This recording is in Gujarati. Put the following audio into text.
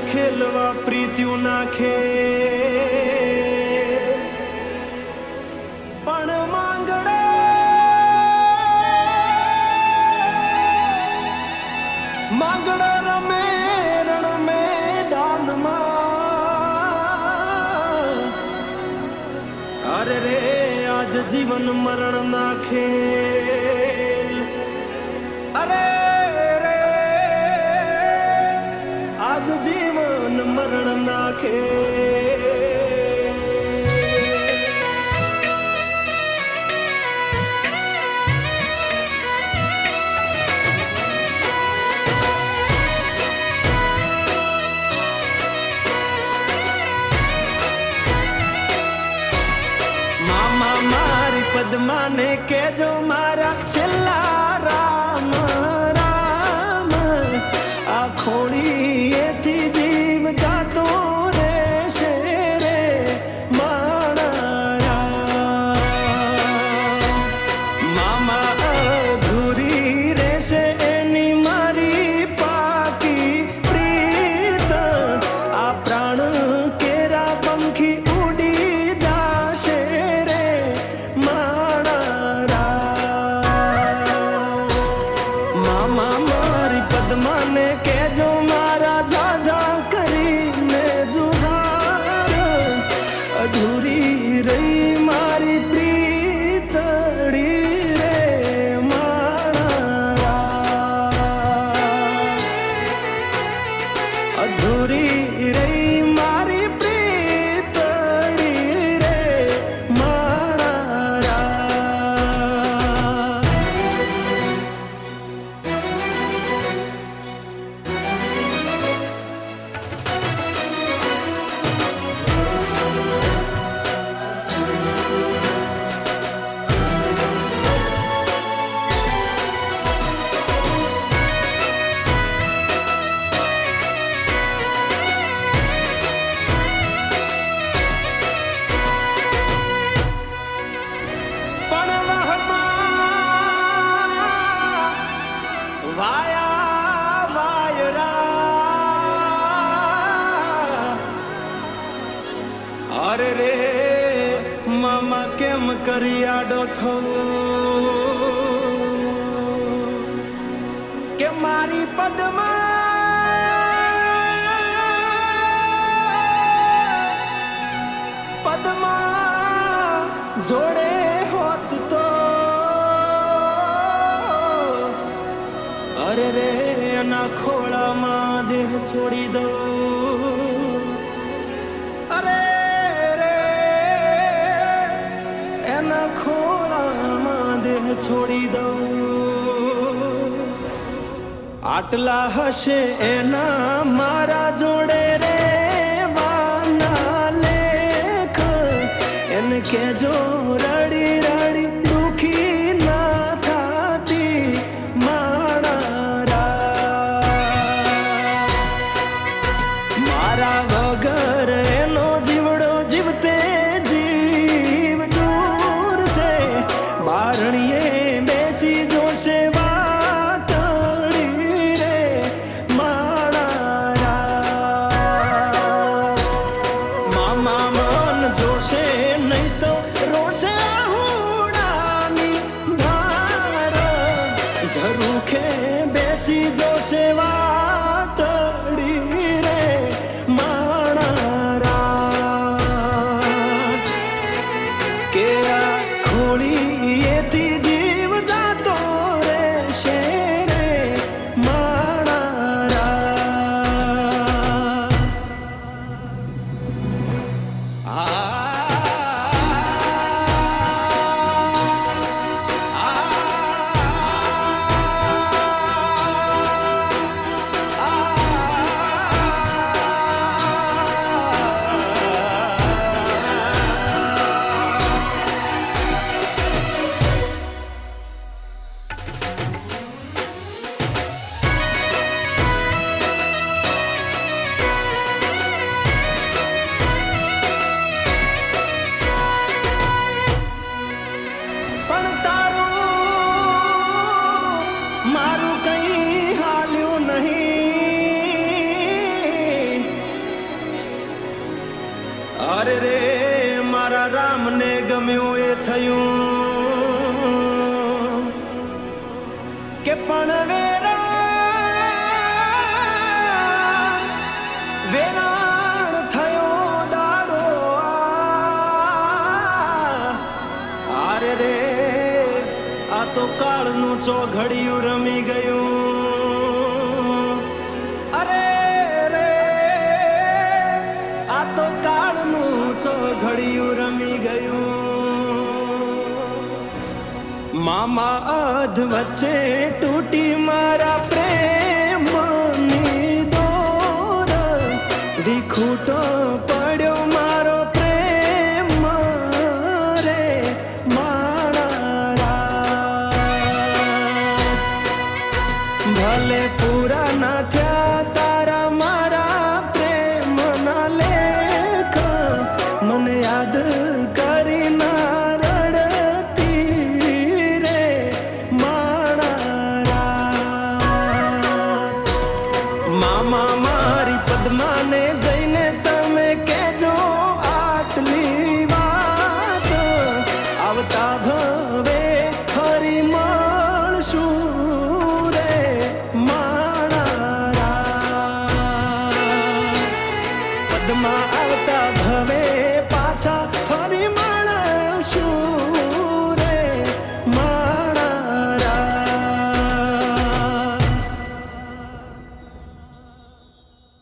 ખેલવા પ્રીત્યું નાખે પણ માંગડો રમે રણ મેદાનમાં અરે રે આજ જીવન મરણ નાખે અરે રે આજ જીવન મરણ નાખે પદ્માને કેજો મારા છેલ્લા રામ રામ આ ખોડીએથી જીવ જાતો રહેશે રે મારા મામા અધૂરી રહેશે એની મારી પાકી પ્રીત આ પ્રાણ કેરા પંખી ઉડી જાશે રે પદ્માને કેજો મારા જાજા કરીને જુહાર અધૂરી રહી મારી પ્રીતડી રે મારા અધૂરી રહી મારી પ્રીતડી રે મારા અરે રે મામા કેમ કરી આડો થવું કે મારી પદ્મા જોડે હોત તો અરે રે એના ખોળામાં દેહ છોડી દઉં અરે ખોળામાં દેહ છોડી દઉં આટલા હશે એના મારા જોડે રે વાના લેખ એને કેજો રડી રડી દુખી ના થાતી મારા વગર એનો જીવડો જીવતે બારણીએ બેસી જોશે વાતડી રે મારા મામા મન જોશે નહીં તો રોશે હુડાની ધાર ઝરૂખે બેસી જોશે વાતડી રે મારા કે આ ખોળી એથી જીવ જાતો રહેશે રે મારા કે પણ વેરાણ થયો દાડો આરે રે આ તો કાળનું ચોઘડિયું રમી ગયું અરે રે આ તો કાળનું ચોઘડિયું રમી ગયું મામા અધ વચ્ચે તૂટી મારા પ્રેમની દોર વિખૂટો પડ્યો મારો પ્રેમ રે મારા ભલે પૂરા ના થયા તારા મારા પ્રેમના લેખ મને યાદ કરી ના મામા મારી પદ્માને જઈને તમે કેજો આટલી વાત આવતા ભવે ફરી મળશું રે મારા પદ્મા આવતા ભવે પાછા ફરી મળશું